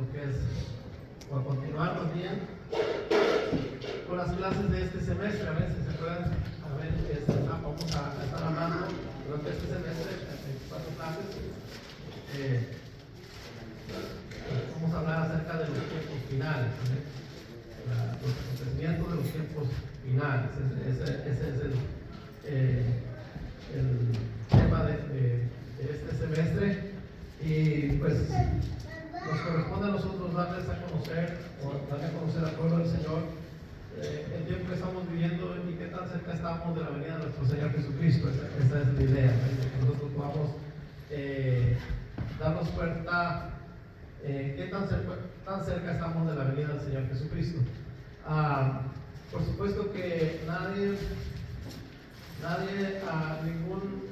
lo que es, o a continuar más bien, con las clases de este semestre. A ver si se pueden, vamos a estar hablando durante este semestre, 24 clases. Vamos a hablar acerca de los tiempos finales, los acontecimientos de los tiempos finales. Ese es el tema de este semestre, y pues nos corresponde a nosotros darles a conocer, o darle a conocer al pueblo del Señor el tiempo que estamos viviendo y qué tan cerca estamos de la venida de nuestro Señor Jesucristo. Esa es la idea, ¿no? Que nosotros podamos darnos cuenta qué tan cerca estamos de la venida del Señor Jesucristo. Por supuesto que ningún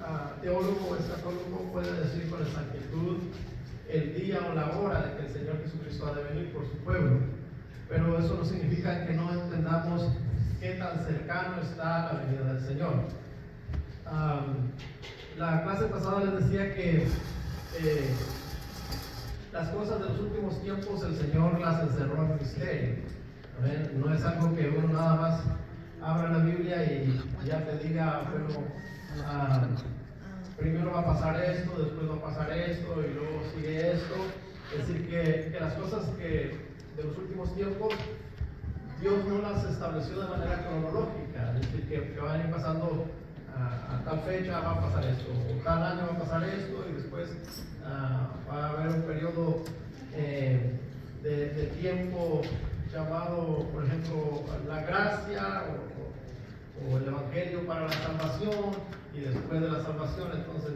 teólogo o escatólogo puede decir con exactitud el día o la hora de que el Señor Jesucristo ha de venir por su pueblo, pero eso no significa que no entendamos qué tan cercano está la venida del Señor. La clase pasada les decía que las cosas de los últimos tiempos el Señor las encerró en misterio. No es algo que uno nada más abra la Biblia y ya te diga, bueno, primero va a pasar esto, después va a pasar esto y luego sigue esto. Es decir, que las cosas que de los últimos tiempos Dios no las estableció de manera cronológica, es decir, que van a ir pasando a tal fecha va a pasar esto, o tal año va a pasar esto, y después va a haber un periodo de tiempo llamado, por ejemplo, la gracia o el evangelio para la salvación, y después de la salvación entonces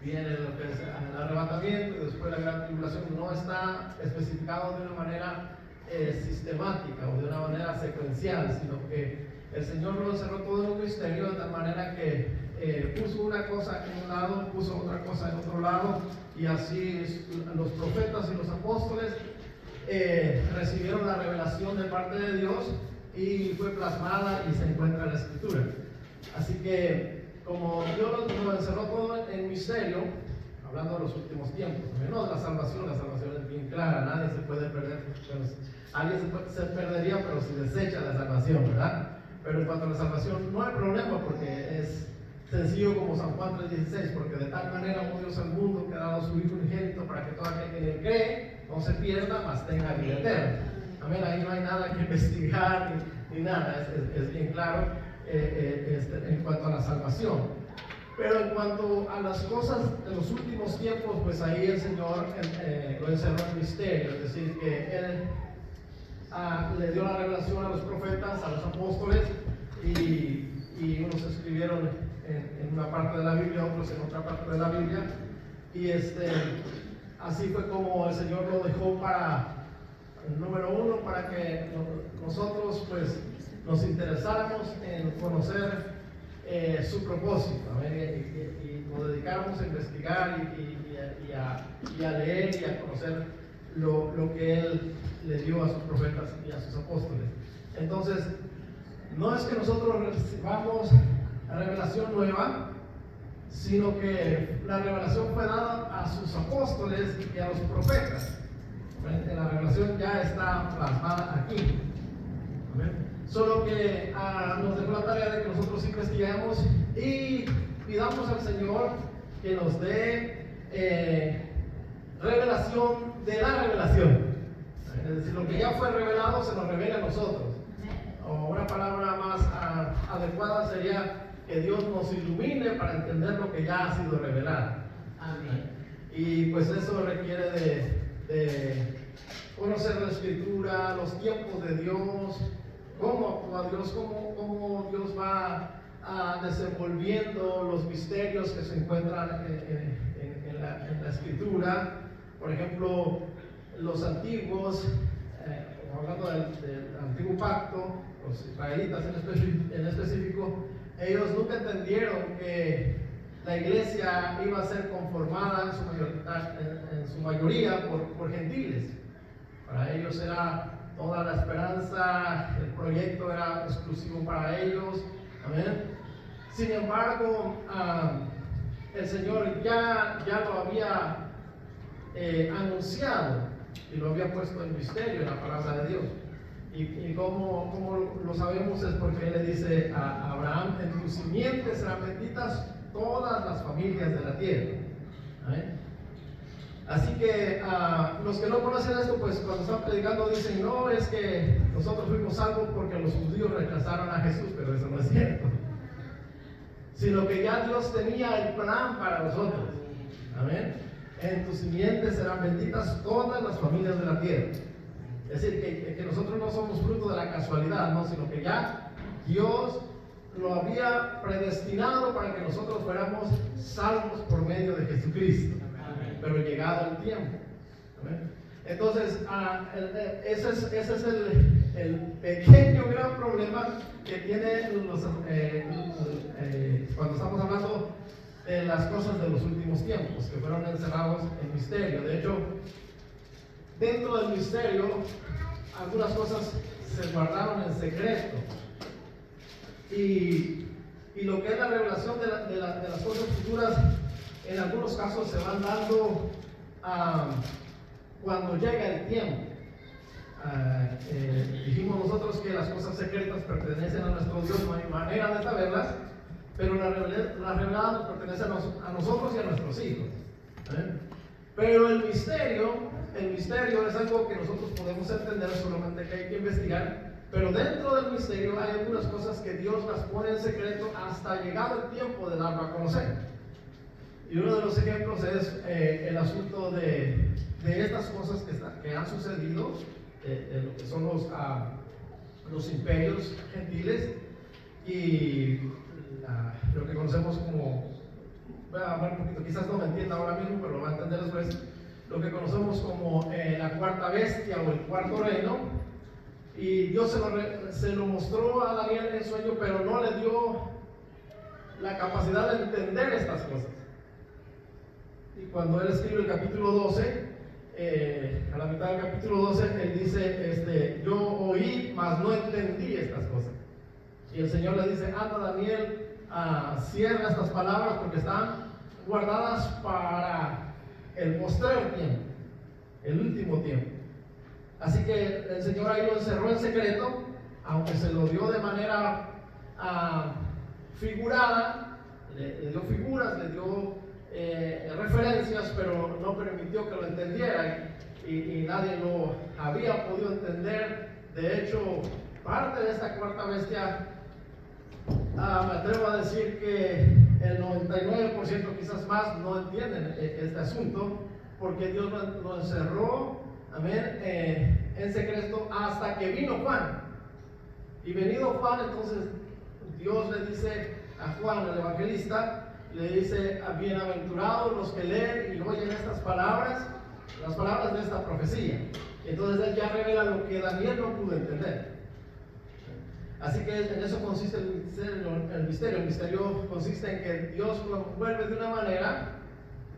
viene lo que es el arrebatamiento, y después la gran tribulación. No está especificado de una manera sistemática o de una manera secuencial, sino que el Señor lo encerró todo en un misterio, de tal manera que puso una cosa en un lado, puso otra cosa en otro lado, y así los profetas y los apóstoles recibieron la revelación de parte de Dios, y fue plasmada y se encuentra en la Escritura. Así que, como Dios lo encerró todo en misterio, hablando de los últimos tiempos, menos la salvación es bien clara, nadie se puede perder, alguien se perdería, pero si desecha la salvación, ¿verdad? Pero en cuanto a la salvación no hay problema, porque es sencillo como San Juan 3:16, porque de tal manera amó Dios al mundo que ha dado su Hijo unigénito, para que todo aquel que en él cree no se pierda, mas tenga vida eterna. Amén, ahí no hay nada que investigar ni nada, es bien claro en cuanto a la salvación. Pero en cuanto a las cosas de los últimos tiempos, pues ahí el Señor lo encerró en misterio, es decir, que Él le dio la revelación a los profetas, a los apóstoles, y unos escribieron en una parte de la Biblia, otros en otra parte de la Biblia, y así fue como el Señor lo dejó número uno, para que nosotros pues nos interesáramos en conocer su propósito, y nos dedicáramos a investigar y a leer y a conocer lo que Él le dio a sus profetas y a sus apóstoles. Entonces, no es que nosotros recibamos revelación nueva, sino que la revelación fue dada a sus apóstoles y a los profetas. La revelación ya está plasmada aquí. Solo que nos dejó la tarea de que nosotros investigamos y pidamos al Señor que nos dé revelación de la revelación. Es decir, lo que ya fue revelado se nos revela a nosotros. O una palabra más adecuada sería que Dios nos ilumine para entender lo que ya ha sido revelado. Amén. Y pues eso requiere de conocer la Escritura, los tiempos de Dios, cómo actúa Dios, cómo Dios va desenvolviendo los misterios que se encuentran en la Escritura. Por ejemplo, los antiguos, hablando del antiguo pacto, los israelitas en específico, ellos nunca entendieron que la iglesia iba a ser conformada en su mayoría por gentiles. Para ellos era toda la esperanza, el proyecto era exclusivo para ellos. Amén. Sin embargo, el Señor ya lo había anunciado y lo había puesto en misterio en la palabra de Dios. Y como lo sabemos es porque Él le dice a Abraham: en tus simientes serán benditas todas las familias de la tierra. ¿Amén? Así que los que no conocen esto, pues cuando están predicando dicen: no, es que nosotros fuimos salvos porque los judíos rechazaron a Jesús, pero eso no es cierto. Sino que ya Dios tenía el plan para nosotros. Amén. En tus simientes serán benditas todas las familias de la tierra. Es decir, que nosotros no somos fruto de la casualidad, no, sino que ya Dios lo había predestinado para que nosotros fuéramos salvos por medio de Jesucristo. Amén. Pero llegado el tiempo. Amén. Entonces, ese es el pequeño gran problema que tiene cuando estamos hablando de las cosas de los últimos tiempos, que fueron encerrados en misterio. De hecho, dentro del misterio, algunas cosas se guardaron en secreto. Y lo que es la revelación de las cosas futuras, en algunos casos se van dando cuando llega el tiempo. Dijimos nosotros que las cosas secretas pertenecen a nuestro Dios, no hay manera de saberlas, pero las reveladas nos pertenecen a nosotros y a nuestros hijos. Pero el misterio es algo que nosotros podemos entender, solamente que hay que investigar. Pero dentro del misterio hay algunas cosas que Dios las pone en secreto hasta llegado el tiempo de darlo a conocer. Y uno de los ejemplos es el asunto de estas cosas que han sucedido, de lo que son los imperios gentiles y lo que conocemos como, voy a hablar un poquito, quizás no me entienda ahora mismo, pero lo va a entender después, lo que conocemos como la cuarta bestia o el cuarto reino. Y Dios se lo mostró a Daniel en sueño, pero no le dio la capacidad de entender estas cosas. Y cuando él escribe el capítulo 12, a la mitad del capítulo 12, él dice: yo oí, mas no entendí estas cosas. Y el Señor le dice: anda, Daniel, cierra estas palabras porque están guardadas para el postrero tiempo, el último tiempo. Así que el Señor ahí lo encerró en secreto, aunque se lo dio de manera figurada, le dio figuras, le dio referencias, pero no permitió que lo entendiera, y nadie lo había podido entender. De hecho, parte de esta cuarta bestia, me atrevo a decir que el 99%, quizás más, no entienden este asunto, porque Dios lo encerró, amén, en secreto hasta que vino Juan. Y venido Juan, entonces Dios le dice a Juan, el evangelista, le dice: bienaventurados los que leen y oyen estas palabras, las palabras de esta profecía. Entonces él ya revela lo que Daniel no pudo entender. Así que en eso consiste el misterio. El misterio consiste en que Dios lo envuelve de una manera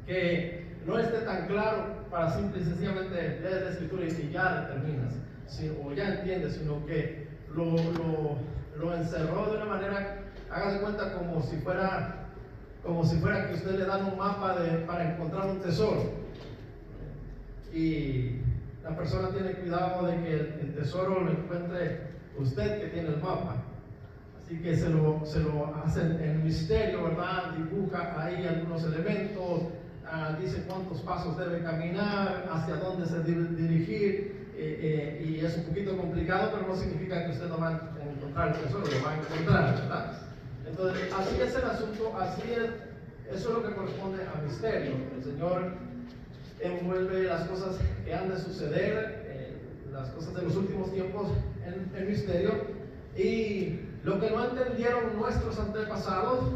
que no esté tan claro para simple y sencillamente leer la escritura y ya determinas, o ya entiendes, sino que lo encerró de una manera, haga de cuenta como si fuera que usted le dan un mapa para encontrar un tesoro, y la persona tiene cuidado de que el tesoro lo encuentre usted, que tiene el mapa. Así que se lo hacen en misterio, ¿verdad? Dibuja ahí algunos elementos, dice cuántos pasos debe caminar, hacia dónde se debe dirigir, y es un poquito complicado, pero no significa que usted no va a encontrar el tesoro, lo va a encontrar, ¿verdad? Entonces, así es el asunto, eso es lo que corresponde a misterio. El Señor envuelve las cosas que han de suceder, las cosas de los últimos tiempos en misterio, y lo que no entendieron nuestros antepasados,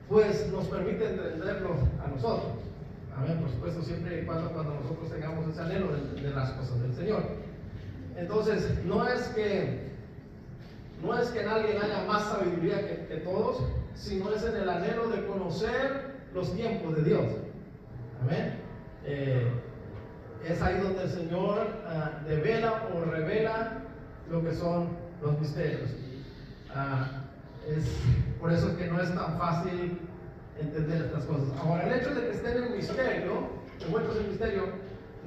pues nos permite entenderlo a nosotros. Amén, por supuesto, siempre y cuando nosotros tengamos ese anhelo de las cosas del Señor. Entonces, no es que en alguien haya más sabiduría que todos, sino es en el anhelo de conocer los tiempos de Dios. Amén. Es ahí donde el Señor devela o revela lo que son los misterios. Es por eso que no es tan fácil entender estas cosas. Ahora, el hecho de que estén en misterio, envueltos en misterio,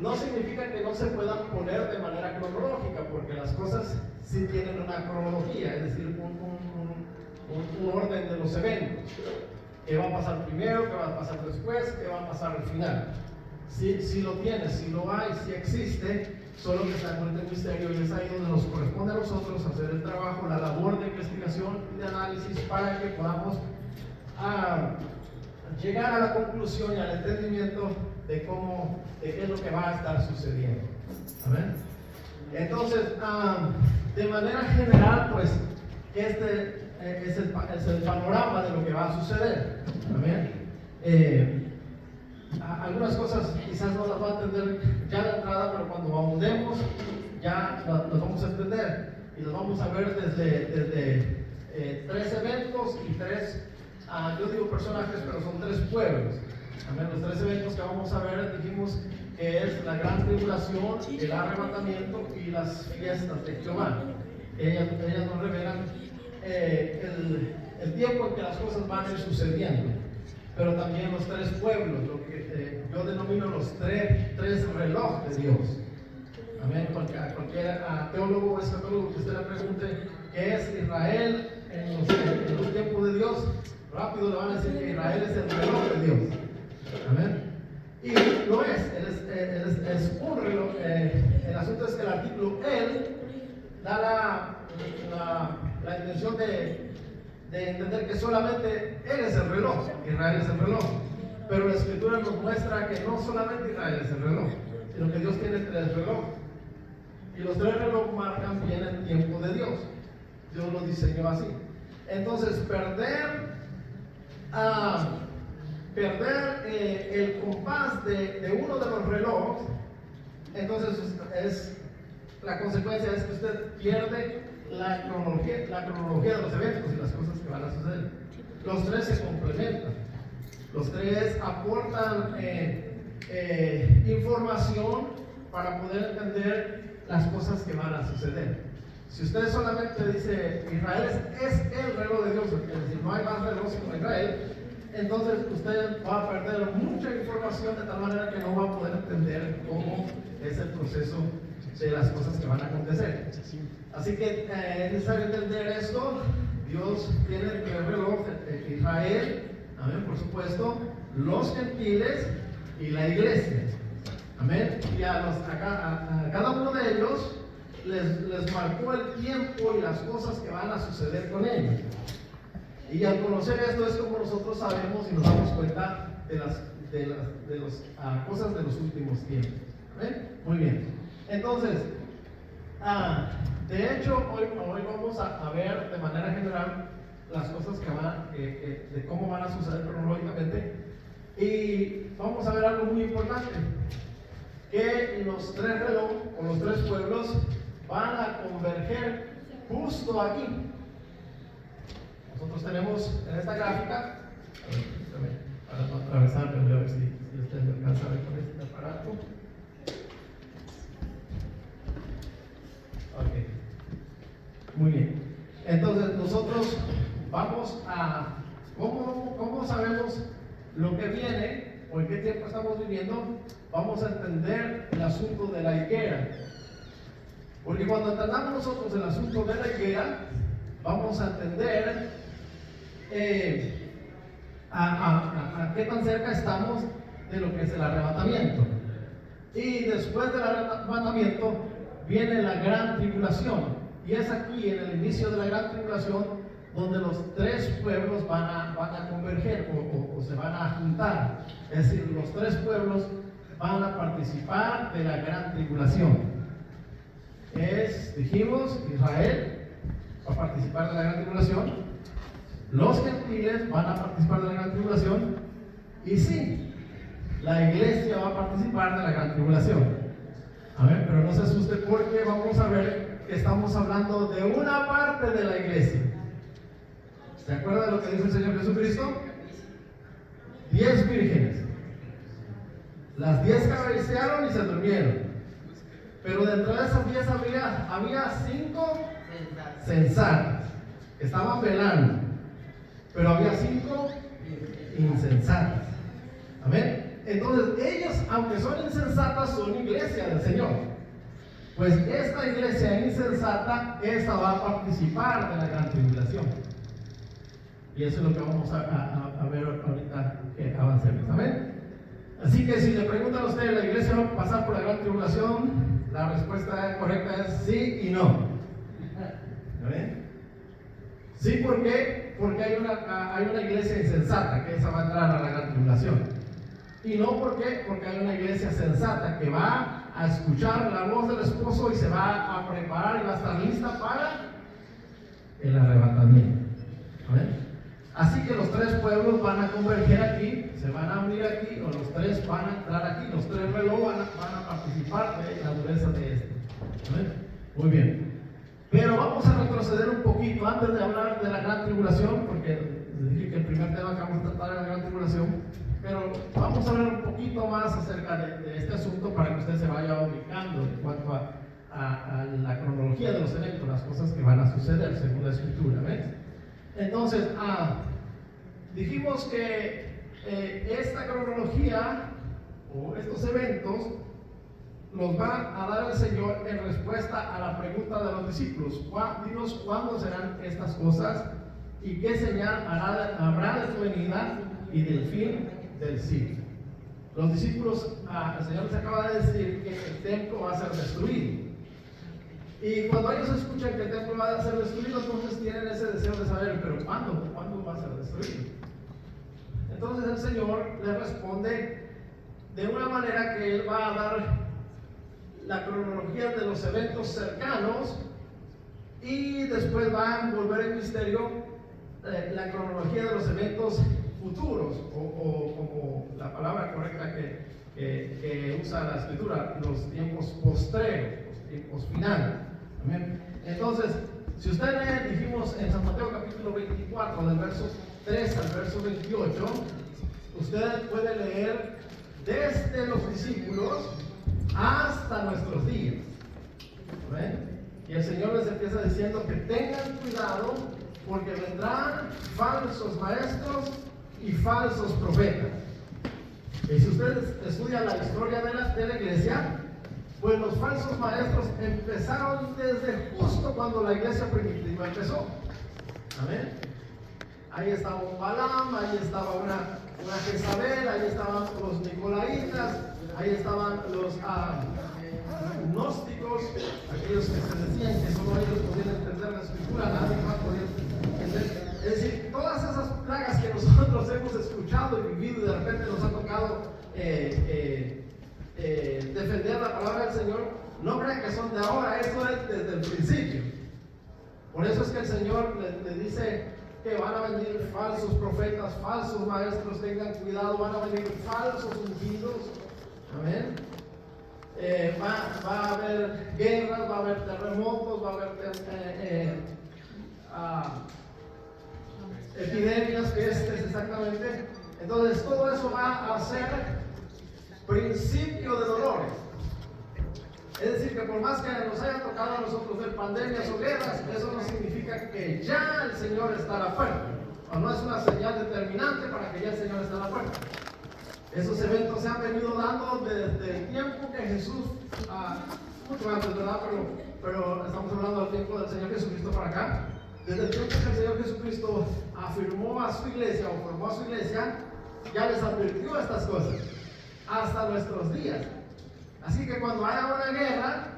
no significa que no se puedan poner de manera cronológica, porque las cosas sí tienen una cronología, es decir, un orden de los eventos. ¿Qué va a pasar primero? ¿Qué va a pasar después? ¿Qué va a pasar al final? Si lo tiene, si lo hay, si existe, solo que está en el misterio, y es ahí donde nos corresponde a nosotros hacer el trabajo, la labor de investigación y de análisis para que podamos llegar a la conclusión y al entendimiento de qué es lo que va a estar sucediendo. Amén. Entonces, de manera general, pues, este es el panorama de lo que va a suceder. Amén. Algunas cosas quizás no las va a entender ya de entrada, pero cuando ahondemos ya las vamos a entender y las vamos a ver desde 3 eventos y 3, yo digo personajes, pero son 3 pueblos. Amén. Los 3 eventos que vamos a ver, dijimos que es la gran tribulación, el arrebatamiento y las fiestas de Jehová. Ellas nos revelan el tiempo en que las cosas van a ir sucediendo, pero también los 3 pueblos, lo que yo denomino los 3 relojes de Dios. Amén. Cualquier teólogo o escatólogo que usted le pregunte qué es Israel en los tiempos de Dios, rápido le van a decir que Israel es el reloj de Dios. Amén. Y lo es un reloj. El asunto es que el artículo él da la intención de entender que solamente Él es el reloj, Israel es el reloj. Pero la Escritura nos muestra que no solamente Israel es el reloj, sino que Dios tiene 3 relojes. Y los 3 relojes marcan bien el tiempo de Dios. Dios lo diseñó así. Entonces, perder el compás de uno de los relojes, entonces la consecuencia es que usted pierde la cronología de los eventos y las cosas que van a suceder. Los 3 se complementan, los 3 aportan información para poder entender las cosas que van a suceder. Si usted solamente dice Israel es el reloj de Dios, es decir, no hay más reloj como Israel, entonces usted va a perder mucha información de tal manera que no va a poder entender cómo es el proceso de las cosas que van a acontecer. Así que es necesario entender esto. Dios tiene 3 relojes: Israel, amén, por supuesto, los gentiles y la iglesia. Amén. Y a cada uno de ellos les marcó el tiempo y las cosas que van a suceder con ellos. Y al conocer esto es como nosotros sabemos y nos damos cuenta de las cosas de los últimos tiempos. ¿Amén? Muy bien. Entonces, de hecho, hoy vamos a ver de manera general las cosas de cómo van a suceder cronológicamente. Y vamos a ver algo muy importante: que los 3 relojes o los 3 pueblos van a converger justo aquí. Nosotros tenemos en esta gráfica, para no atravesar, voy a ver si usted me alcanza a ver con este aparato. Ok, muy bien. Entonces nosotros vamos a ¿cómo sabemos lo que viene o en qué tiempo estamos viviendo? Vamos a entender el asunto de la higuera, porque cuando entendamos nosotros el asunto de la higuera, vamos a entender a qué tan cerca estamos de lo que es el arrebatamiento. Y después del arrebatamiento viene la gran tribulación, y es aquí en el inicio de la gran tribulación donde los 3 pueblos van a converger o se van a juntar. Es decir, los 3 pueblos van a participar de la gran tribulación. Dijimos, Israel va a participar de la gran tribulación, los gentiles van a participar de la gran tribulación, y sí, la iglesia va a participar de la gran tribulación. Amén. Pero no se asuste, porque vamos a ver que estamos hablando de una parte de la iglesia. ¿Se acuerda de lo que dice el Señor Jesucristo? 10 vírgenes. Las 10 cabecearon y se durmieron. Pero dentro de esas 10 había 5 sensatas que estaban velando. Pero había 5 insensatas. Amén. Entonces, ellos, aunque son insensatas, son iglesia del Señor. Pues esta iglesia insensata, esta va a participar de la gran tribulación. Y eso es lo que vamos a ver ahorita que avancemos. Amén. Así que si le preguntan a ustedes, ¿la iglesia va a pasar por la gran tribulación? La respuesta correcta es sí y no. ¿Amén? Sí, ¿por qué? Porque hay una iglesia insensata que esa va a entrar a la gran tribulación. Y no, ¿por qué? Porque hay una iglesia sensata que va a escuchar la voz del esposo y se va a preparar y va a estar lista para el arrebatamiento. ¿Amén? Así que los tres pueblos van a converger aquí, se van a unir aquí, o los tres van a entrar aquí, los tres relojes van a participar de la dureza de este. ¿Amén? Muy bien. Pero vamos a retroceder un poquito antes de hablar de la gran tribulación, porque les dije que el primer tema que vamos a tratar es la gran tribulación. Pero vamos a hablar un poquito más acerca de este asunto para que usted se vaya ubicando en cuanto a la cronología de los eventos, las cosas que van a suceder según la Escritura. ¿Ves? Entonces, dijimos que esta cronología o estos eventos los va a dar el Señor en respuesta a la pregunta de los discípulos. Dinos cuándo serán estas cosas y qué señal habrá de su venida y del fin del siglo. Los discípulos, el Señor les acaba de decir que el templo va a ser destruido. Y cuando ellos escuchan que el templo va a ser destruido, entonces tienen ese deseo de saber, pero ¿cuándo va a ser destruido? Entonces el Señor les responde de una manera que Él va a dar la cronología de los eventos cercanos y después va a envolver en misterio la cronología de los eventos futuros, o como la palabra correcta que usa la Escritura, los tiempos postreros, los tiempos finales. Amén. Entonces, si usted lee, dijimos en San Mateo capítulo 24, del verso 3 al verso 28, usted puede leer desde los discípulos hasta nuestros días. ¿Ven? Y el Señor les empieza diciendo que tengan cuidado porque vendrán falsos maestros y falsos profetas. Y si usted estudia la historia de la iglesia, pues los falsos maestros empezaron desde justo cuando la iglesia primitiva empezó. Amén. Ahí estaba un Balaam, ahí estaba una Jezabel, ahí estaban los Nicolaitas, ahí estaban los gnósticos, aquellos que se decían que solo ellos podían entender la Escritura, nadie más podía entender. Es decir, todas esas plagas que nosotros hemos escuchado y vivido y de repente nos ha tocado defender la palabra del Señor, no crean que son de ahora, eso es desde el principio. Por eso es que el Señor le dice que van a venir falsos profetas, falsos maestros, tengan cuidado, van a venir falsos ungidos. Amén. Va a haber guerras, va a haber terremotos, va a haber epidemias, pestes, exactamente. Entonces todo eso va a ser principio de dolores. Es decir, que por más que nos haya tocado a nosotros ver pandemias o guerras, eso no significa que ya el Señor está a la puerta, o no es una señal determinante para que ya el Señor está a la puerta. Esos eventos se han venido dando desde el tiempo que Jesús, mucho antes, ¿verdad? Pero estamos hablando del tiempo del Señor Jesucristo para acá. Desde el tiempo que el Señor Jesucristo afirmó a su iglesia o formó a su iglesia, ya les advirtió estas cosas, hasta nuestros días. Así que cuando haya una guerra,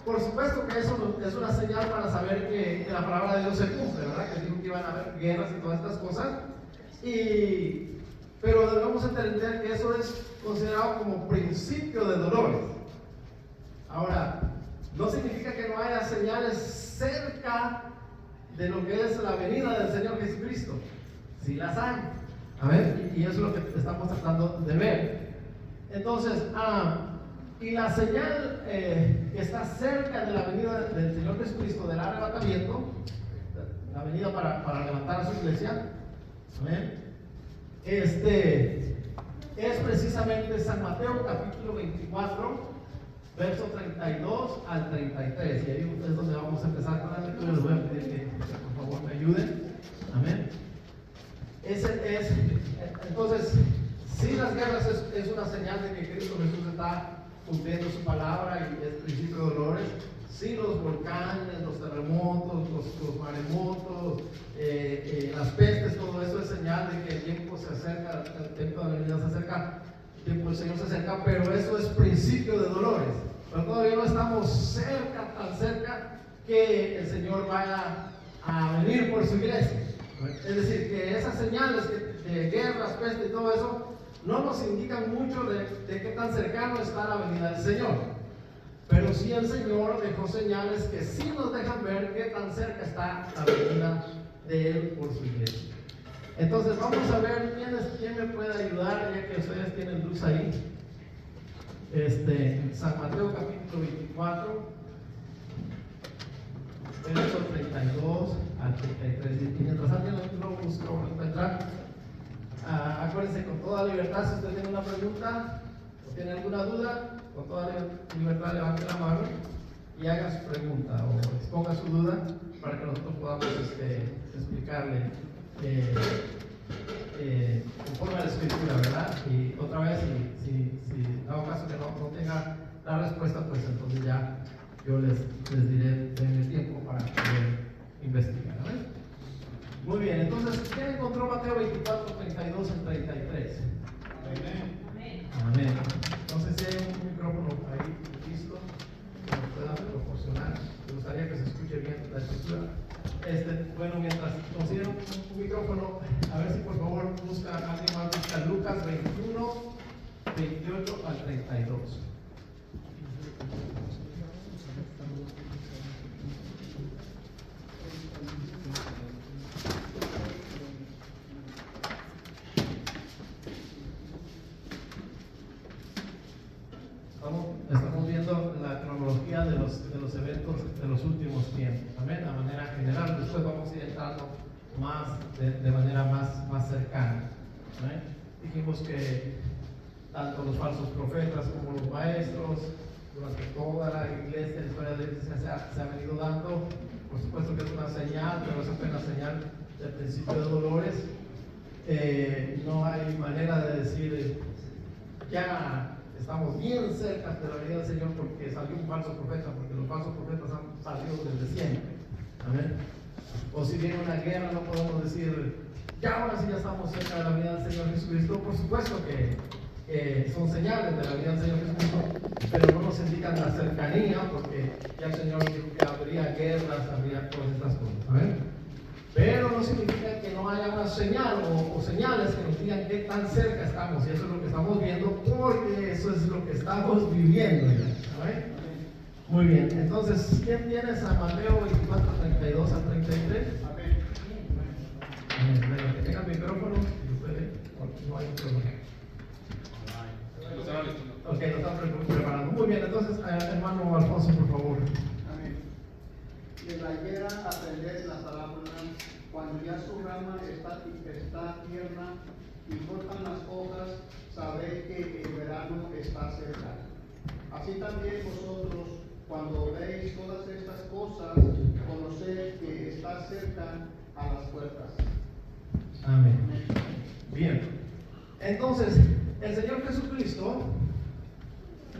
por supuesto que eso es una señal para saber que la palabra de Dios se cumple, ¿verdad? Que dijo que iban a haber guerras y todas estas cosas. Pero debemos entender que eso es considerado como principio de dolores. Ahora, no significa que no haya señales cerca de lo que es la venida del Señor Jesucristo. Sí las hay. Amén. Y eso es lo que estamos tratando de ver. Entonces, y la señal que está cerca de la venida del Señor Jesucristo, del arrebatamiento, la venida para levantar a su iglesia, amén, es precisamente San Mateo capítulo 24, verso 32 al 33. Y ahí es donde vamos a empezar con la lectura. Les voy a pedir que por favor me ayuden. Amén. Entonces, Sí, las guerras es una señal de que Cristo Jesús está cumpliendo su palabra y es principio de dolores. Sí, los volcanes, los terremotos, los maremotos, las pestes, todo eso es señal de que el tiempo se acerca, el tiempo de la venida se acerca, el tiempo del Señor se acerca, pero eso es principio de dolores. Pero todavía no estamos cerca, tan cerca, que el Señor vaya a venir por su iglesia. Es decir, que esas señales de guerras, peste y todo eso no nos indican mucho de qué tan cercano está la venida del Señor. Pero sí el Señor dejó señales que sí nos dejan ver qué tan cerca está la venida de Él por su iglesia. Entonces vamos a ver quién me puede ayudar, ya que ustedes tienen luz ahí. San Mateo capítulo 24, versos 32 al 33. Y mientras alguien lo busca o lo encuentra, acuérdense, con toda libertad, si usted tiene una pregunta o tiene alguna duda, con toda libertad levante la mano y haga su pregunta o exponga su duda para que nosotros podamos explicarle conforme a la escritura, ¿verdad? Y otra vez, si dado caso que no tenga la respuesta, pues entonces ya yo les diré en el tiempo para poder investigar, ¿verdad? Muy bien, entonces, ¿quién encontró Mateo 24, 32 al 33? Amén. Amén. No sé si hay un micrófono ahí listo que nos pueda proporcionar. Me gustaría que se escuche bien la escritura. Bueno, mientras consiguen un micrófono, a ver si por favor busca alguien más, busca Lucas 21, 28 al 32. Estamos viendo la cronología de los eventos de los últimos tiempos, ¿amén? De manera general. Después vamos a ir entrando más de manera más cercana, ¿amén? Dijimos que tanto los falsos profetas como los maestros, durante toda la iglesia, la historia de la iglesia se ha venido dando. Por supuesto que es una señal, pero es apenas señal del principio de dolores. No hay manera de decir ya estamos bien cerca de la venida del Señor porque salió un falso profeta, porque los falsos profetas han salido desde siempre. Amén. O si viene una guerra, no podemos decir ya ahora sí ya estamos cerca de la venida del Señor Jesucristo. Por supuesto que son señales de la venida del Señor Jesucristo, pero no nos indican la cercanía, porque ya el Señor dijo que habría guerras, habría todas estas cosas. Amén. Pero no significa que no haya una señal o señales que nos digan qué tan cerca estamos, y eso es lo que estamos viendo, porque eso es lo que estamos viviendo ya. ¿Amén? Muy bien, entonces, ¿quién tiene San Mateo 24, 32 al 33? Amén. Bueno, que tenga el micrófono, si puede, no hay problema. Ok, lo están preparando. Muy bien, entonces, hermano Alfonso, por favor. Amén. De la higuera aprended la parábola, cuando ya su rama está tierna y cortan las hojas, sabéis que el verano está cerca. Así también vosotros, cuando veis todas estas cosas, conoced que está cerca a las puertas. Amén. Bien. Entonces, el Señor Jesucristo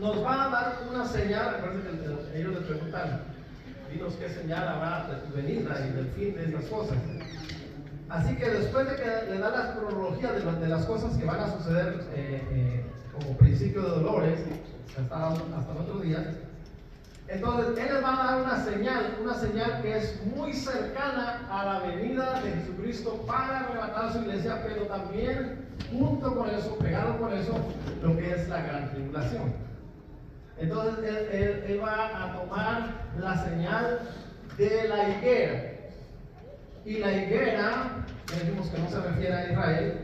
nos va a dar una señal. Recuerden que ellos le preguntan, dinos qué señal habrá de tu venida y del fin de estas cosas. Así que después de que le da la cronología de las cosas que van a suceder como principio de dolores hasta el otro día, entonces Él les va a dar una señal que es muy cercana a la venida de Jesucristo para arrebatar a su iglesia, pero también junto con eso, pegado con eso, lo que es la gran tribulación. Entonces él va a tomar la señal de la higuera. Y la higuera, ya dijimos que no se refiere a Israel,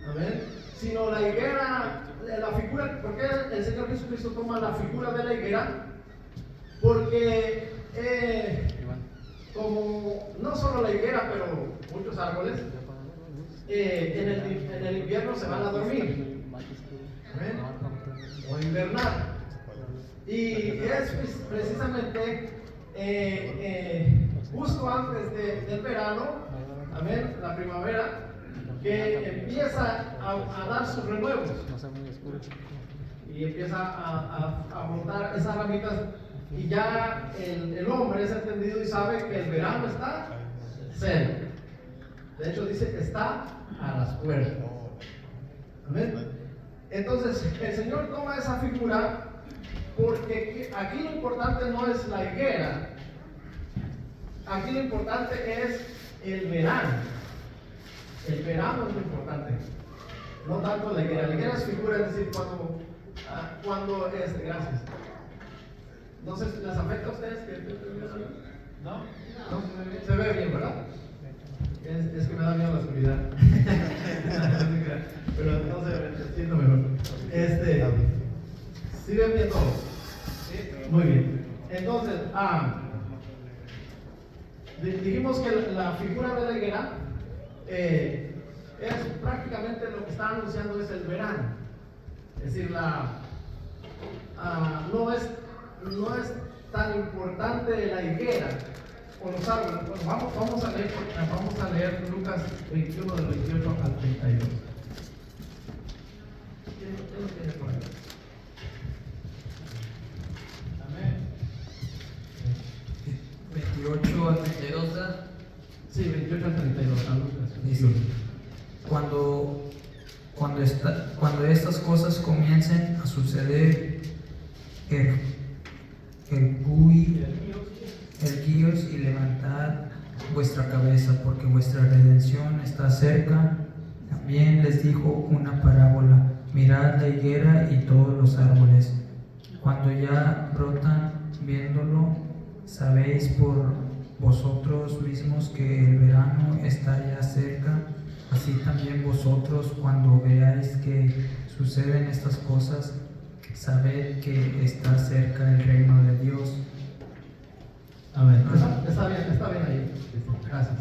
amén, sino la higuera, la figura. ¿Por qué el Señor Jesucristo toma la figura de la higuera? Porque como no solo la higuera, pero muchos árboles, en el invierno se van a dormir, amén, o invernar. Y es precisamente justo antes del verano, amén, la primavera, que empieza a dar sus renuevos y empieza a brotar esas ramitas, y ya el hombre es entendido y sabe que el verano está cerca. De hecho dice, está a las puertas. Amén. Entonces el Señor toma esa figura porque aquí lo importante no es la higuera, aquí lo importante es el verano. El verano es lo importante, no tanto la higuera. La higuera es figura, es decir, cuando gracias. Entonces, ¿les afecta a ustedes que no? Se ve bien, ¿verdad? Es que me da miedo la oscuridad. Pero entonces me siento mejor. ¿Sí ven bien todo? Muy bien. Entonces, dijimos que la figura de la higuera es prácticamente lo que está anunciando es el verano. Es decir, no es tan importante la higuera o los árboles. Bueno, vamos a leer Lucas 21 del 28 al 32. ¿Quién lo tiene por ahí? Amén. 28 al 32, ¿verdad? Sí, 28 al 32, a Lucas. Dice, cuando estas cosas comiencen a suceder, erguíos y levantad vuestra cabeza, porque vuestra redención está cerca. También les dijo una parábola: mirad la higuera y todos los árboles, cuando ya brotan, viéndolo, sabéis por vosotros mismos que el verano está ya cerca. Así también vosotros, cuando veáis que suceden estas cosas, sabed que está cerca el reino de Dios. Amén. Está bien ahí. Gracias.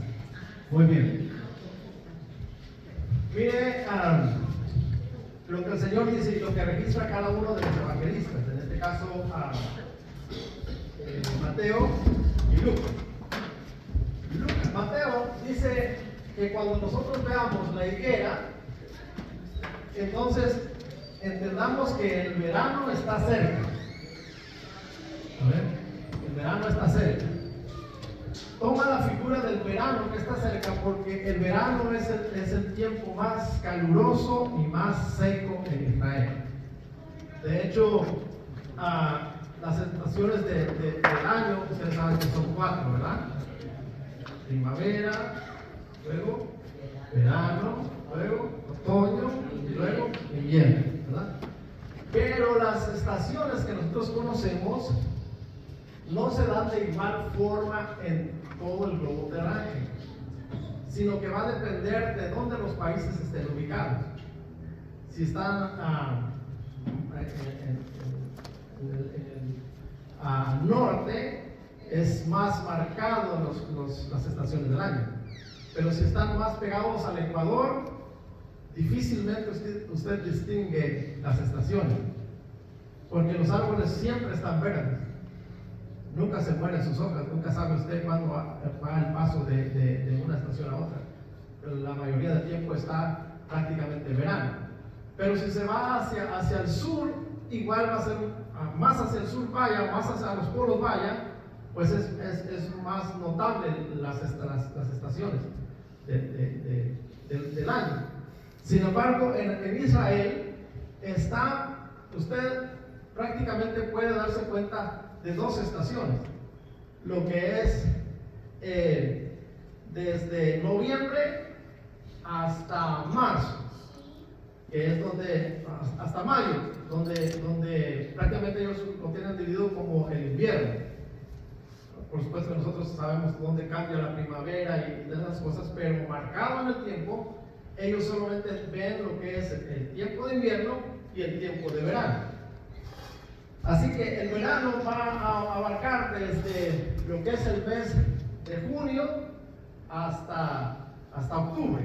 Muy bien. Mire lo que el Señor dice y lo que registra cada uno de los evangelistas, en este caso Mateo y Lucas. Mateo dice que cuando nosotros veamos la higuera, entonces entendamos que el verano está cerca. A ver, el verano está cerca. Toma la figura del verano que está cerca porque el verano es el tiempo más caluroso y más seco en Israel. De hecho, las estaciones del año, ustedes saben que son 4, ¿verdad? Primavera, luego verano, luego otoño y luego invierno, ¿verdad? Pero las estaciones que nosotros conocemos no se dan de igual forma en todo el globo terráqueo, sino que va a depender de dónde los países estén ubicados. Si están al norte, es más marcado las estaciones del año. Pero si están más pegados al Ecuador, difícilmente usted distingue las estaciones, porque los árboles siempre están verdes, nunca se mueren sus hojas, nunca sabe usted cuándo va el paso de una estación a otra. Pero la mayoría del tiempo está prácticamente verano. Pero si se va hacia el sur, igual va a ser, más hacia el sur vaya, más hacia los polos vaya, pues es más notable las estaciones del año. Sin embargo, en Israel usted prácticamente puede darse cuenta de 2 estaciones, lo que es desde noviembre hasta marzo, que es hasta mayo, donde prácticamente ellos lo tienen dividido como el invierno. Por supuesto, nosotros sabemos dónde cambia la primavera y de esas cosas, pero marcado en el tiempo, ellos solamente ven lo que es el tiempo de invierno y el tiempo de verano. Así que el verano va a abarcar desde lo que es el mes de junio hasta octubre.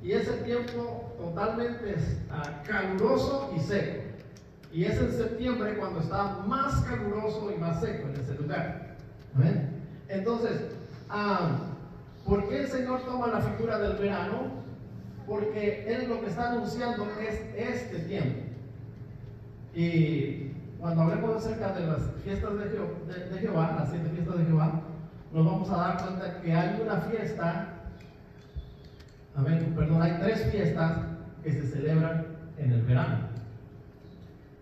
Y es el tiempo totalmente caluroso y seco. Y es en septiembre cuando está más caluroso y más seco en ese lugar. ¿Amén? Entonces, ¿por qué el Señor toma la figura del verano? porque Él lo que está anunciando es este tiempo. Y cuando hablemos acerca de las fiestas de Jehová, las 7 fiestas de Jehová, nos vamos a dar cuenta que hay una fiesta, hay 3 fiestas que se celebran en el verano.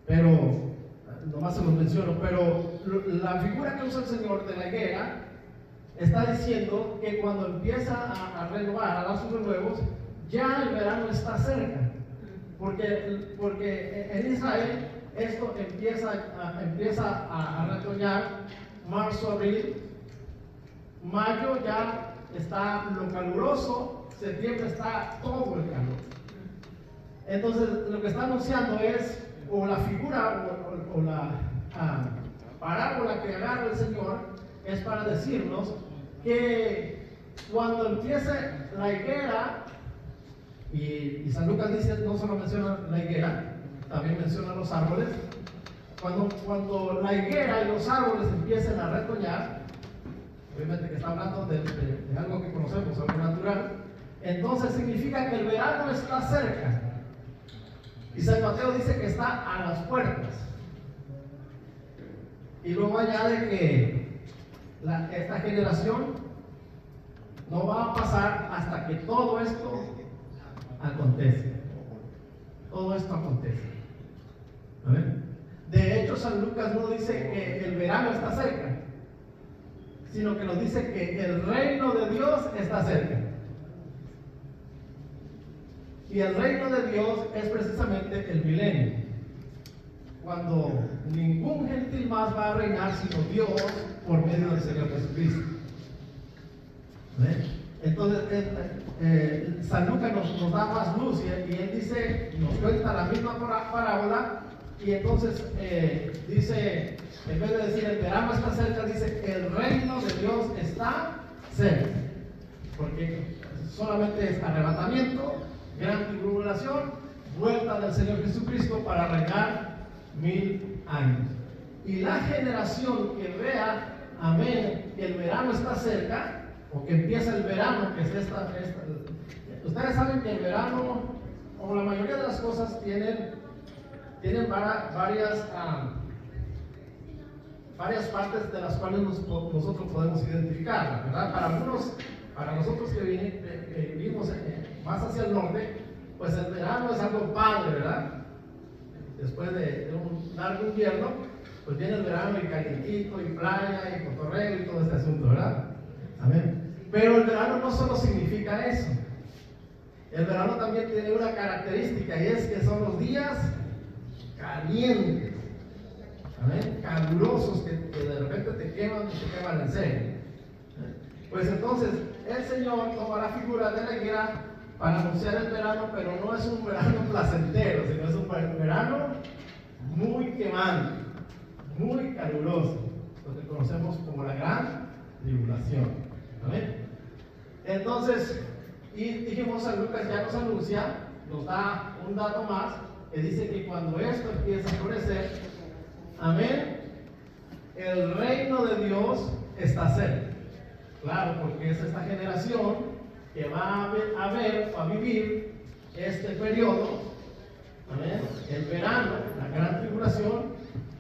Pero, nomás se los menciono, pero la figura que usa el Señor de la higuera está diciendo que cuando empieza a renovar, a dar sus renuevos, ya el verano está cerca. Porque en Israel esto empieza a retoñar marzo, abril, mayo ya está lo caluroso, septiembre está todo el calor. Entonces lo que está anunciando es, o la figura o la parábola que agarra el Señor es para decirnos que cuando empiece la higuera, y San Lucas dice, no solo menciona la higuera, también menciona los árboles. Cuando la higuera y los árboles empiecen a retoñar, obviamente que está hablando de algo que conocemos, algo natural, entonces significa que el verano está cerca. Y San Mateo dice que está a las puertas. Y luego añade que esta generación no va a pasar hasta que todo esto acontece. Todo esto acontece. ¿Amén? De hecho, San Lucas no dice que el verano está cerca, sino que nos dice que el reino de Dios está cerca. Y el reino de Dios es precisamente el milenio, cuando ningún gentil más va a reinar sino Dios por medio del Señor Jesucristo. ¿Ven? Entonces San Lucas nos da más luz y él dice, nos cuenta la misma parábola, y entonces dice, en vez de decir el verano está cerca, dice el reino de Dios está cerca, porque solamente es arrebatamiento, gran tribulación, vuelta del Señor Jesucristo para reinar 1000 años. Y la generación que vea, amén, que el verano está cerca, o que empieza el verano, que es ustedes saben que el verano, como la mayoría de las cosas, tienen varias partes de las cuales nosotros podemos identificar, ¿verdad? Para nosotros que vivimos más hacia el norte, pues el verano es algo padre, ¿verdad? Después de un largo invierno, pues viene el verano y calientito, y playa, y cotorreo, y todo este asunto, ¿verdad? Amén. Pero el verano no solo significa eso. El verano también tiene una característica, y es que son los días calientes, amén, calurosos, que de repente te queman y te queman en serio. Pues entonces el Señor toma la figura de la higuera para anunciar el verano, pero no es un verano placentero, sino es un verano muy quemante, muy caluroso, lo que conocemos como la gran tribulación. ¿Amén? Entonces, y dijimos, San Lucas ya nos anuncia, nos da un dato más, que dice que cuando esto empieza a florecer, amén, el reino de Dios está cerca. Claro, porque es esta generación que va a vivir este periodo, amén, el verano, la gran tribulación,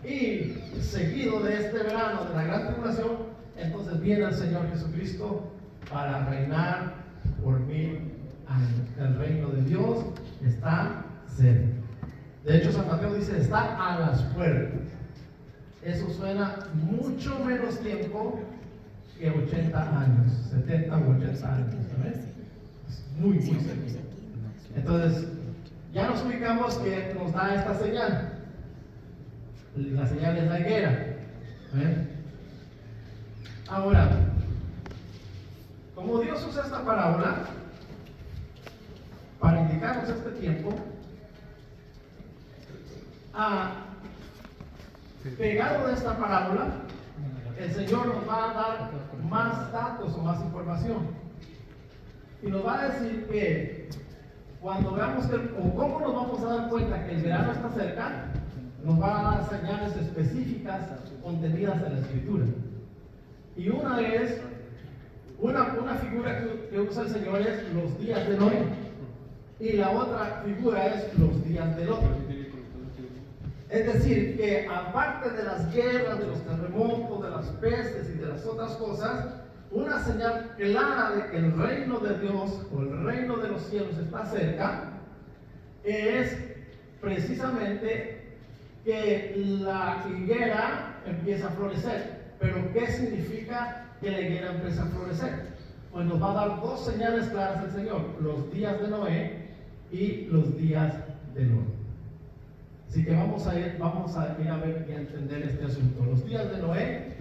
y seguido de este verano, de la gran tribulación, entonces viene el Señor Jesucristo para reinar por 1000 años. El reino de Dios está cerca. De hecho, San Mateo dice, está a las puertas. Eso suena mucho menos tiempo que 80 años, 70 u 80 años, ¿sabes? Es muy cerca. Entonces, ya nos ubicamos que nos da esta señal. La señal es la higuera. ¿Ven? Ahora, como Dios usa esta parábola para indicarnos este tiempo, pegado de esta parábola, el Señor nos va a dar más datos o más información. Y nos va a decir que cuando veamos o cómo nos vamos a dar cuenta que el verano está cerca, nos va a dar señales específicas contenidas en la Escritura. Y una figura que usa el Señor es los días de Noé. y la otra figura es los días del otro. Es decir, que aparte de las guerras, de los terremotos, de las pestes y de las otras cosas, una señal clara de que el reino de Dios o el reino de los cielos está cerca es precisamente que la higuera empieza a florecer. Pero ¿qué significa que la higuera empieza a florecer? Pues nos va a dar dos señales claras el Señor: los días de Noé y los días de Lot. Así que vamos a ir a ver y a entender este asunto. Los días de Noé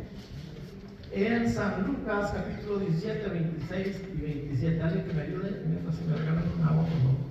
en San Lucas capítulo 17, 26 y 27. ¿Alguien que me ayude? Mientras se me regalan un agua, por favor.